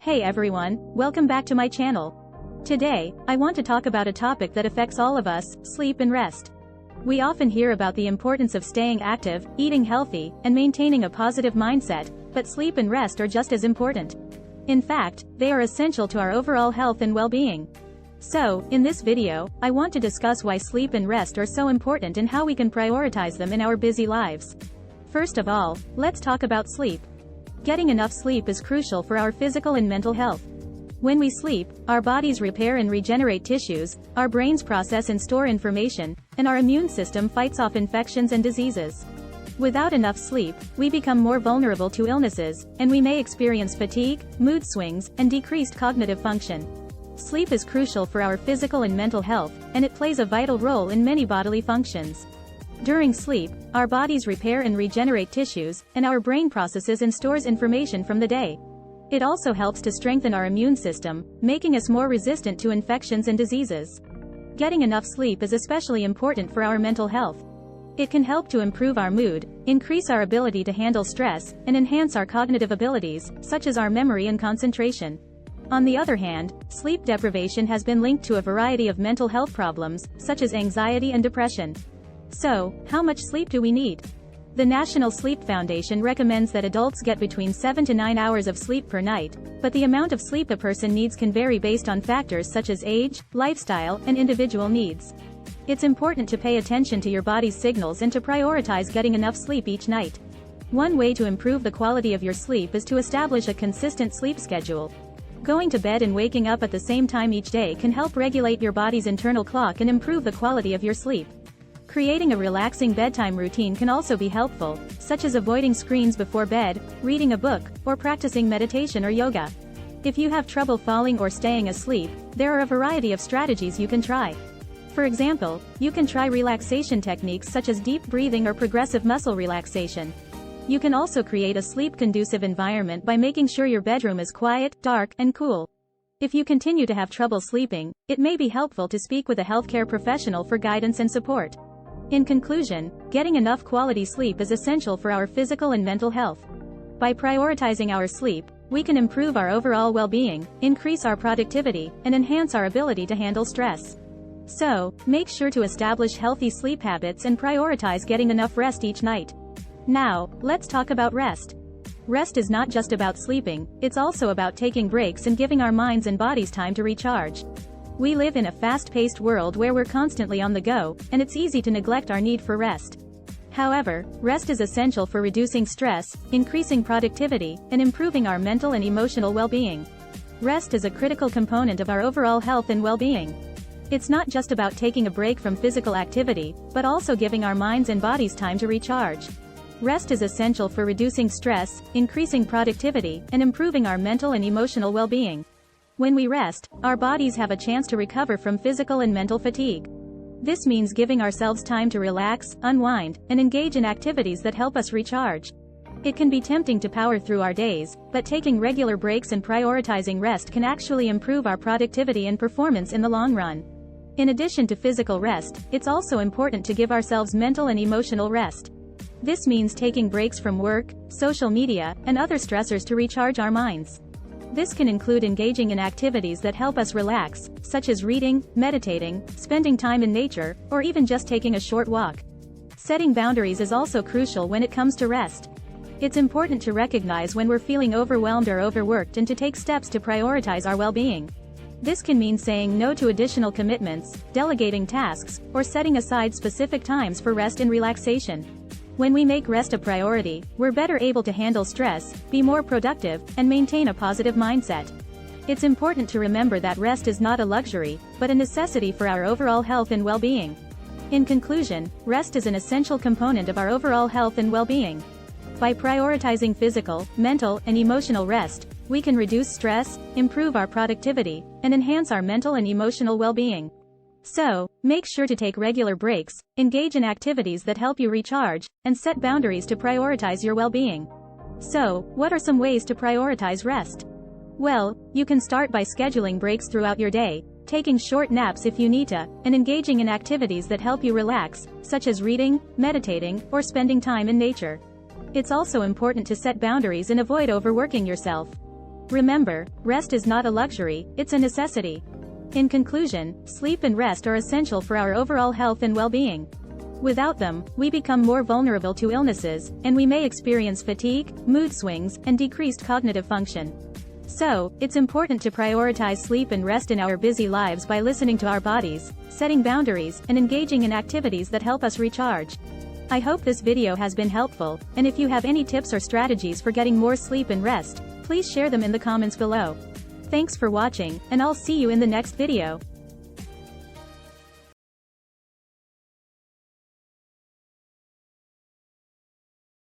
Hey everyone, welcome back to my channel. Today, I want to talk about a topic that affects all of us, sleep and rest. We often hear about the importance of staying active, eating healthy, and maintaining a positive mindset, but sleep and rest are just as important. In fact, they are essential to our overall health and well-being. So, in this video, I want to discuss why sleep and rest are so important and how we can prioritize them in our busy lives. First of all, let's talk about sleep. Getting enough sleep is crucial for our physical and mental health. When we sleep, our bodies repair and regenerate tissues, our brains process and store information, and our immune system fights off infections and diseases. Without enough sleep, we become more vulnerable to illnesses, and we may experience fatigue, mood swings, and decreased cognitive function. Sleep is crucial for our physical and mental health, and it plays a vital role in many bodily functions. During sleep, our bodies repair and regenerate tissues, and our brain processes and stores information from the day. It also helps to strengthen our immune system, making us more resistant to infections and diseases. Getting enough sleep is especially important for our mental health. It can help to improve our mood, increase our ability to handle stress, and enhance our cognitive abilities, such as our memory and concentration. On the other hand, sleep deprivation has been linked to a variety of mental health problems, such as anxiety and depression. So, how much sleep do we need? The National Sleep Foundation recommends that adults get between 7 to 9 hours of sleep per night, but the amount of sleep a person needs can vary based on factors such as age, lifestyle, and individual needs. It's important to pay attention to your body's signals and to prioritize getting enough sleep each night. One way to improve the quality of your sleep is to establish a consistent sleep schedule. Going to bed and waking up at the same time each day can help regulate your body's internal clock and improve the quality of your sleep. Creating a relaxing bedtime routine can also be helpful, such as avoiding screens before bed, reading a book, or practicing meditation or yoga. If you have trouble falling or staying asleep, there are a variety of strategies you can try. For example, you can try relaxation techniques such as deep breathing or progressive muscle relaxation. You can also create a sleep-conducive environment by making sure your bedroom is quiet, dark, and cool. If you continue to have trouble sleeping, it may be helpful to speak with a healthcare professional for guidance and support. In conclusion, getting enough quality sleep is essential for our physical and mental health. By prioritizing our sleep, we can improve our overall well-being, increase our productivity, and enhance our ability to handle stress. So, make sure to establish healthy sleep habits and prioritize getting enough rest each night. Now, let's talk about rest. Rest is not just about sleeping, it's also about taking breaks and giving our minds and bodies time to recharge. We live in a fast-paced world where we're constantly on the go, and it's easy to neglect our need for rest. However, rest is essential for reducing stress, increasing productivity, and improving our mental and emotional well-being. Rest is a critical component of our overall health and well-being. It's not just about taking a break from physical activity, but also giving our minds and bodies time to recharge. Rest is essential for reducing stress, increasing productivity, and improving our mental and emotional well-being. When we rest, our bodies have a chance to recover from physical and mental fatigue. This means giving ourselves time to relax, unwind, and engage in activities that help us recharge. It can be tempting to power through our days, but taking regular breaks and prioritizing rest can actually improve our productivity and performance in the long run. In addition to physical rest, it's also important to give ourselves mental and emotional rest. This means taking breaks from work, social media, and other stressors to recharge our minds. This can include engaging in activities that help us relax, such as reading, meditating, spending time in nature, or even just taking a short walk. Setting boundaries is also crucial when it comes to rest. It's important to recognize when we're feeling overwhelmed or overworked and to take steps to prioritize our well-being. This can mean saying no to additional commitments, delegating tasks, or setting aside specific times for rest and relaxation. When we make rest a priority, we're better able to handle stress, be more productive, and maintain a positive mindset. It's important to remember that rest is not a luxury, but a necessity for our overall health and well-being. In conclusion, rest is an essential component of our overall health and well-being. By prioritizing physical, mental, and emotional rest, we can reduce stress, improve our productivity, and enhance our mental and emotional well-being. So, make sure to take regular breaks, engage in activities that help you recharge, and set boundaries to prioritize your well-being. So, what are some ways to prioritize rest? Well, you can start by scheduling breaks throughout your day, taking short naps if you need to, and engaging in activities that help you relax, such as reading, meditating, or spending time in nature. It's also important to set boundaries and avoid overworking yourself. Remember, rest is not a luxury, it's a necessity. In conclusion, sleep and rest are essential for our overall health and well-being. Without them, we become more vulnerable to illnesses, and we may experience fatigue, mood swings, and decreased cognitive function. So, it's important to prioritize sleep and rest in our busy lives by listening to our bodies, setting boundaries, and engaging in activities that help us recharge. I hope this video has been helpful, and if you have any tips or strategies for getting more sleep and rest, please share them in the comments below. Thanks for watching, and I'll see you in the next video.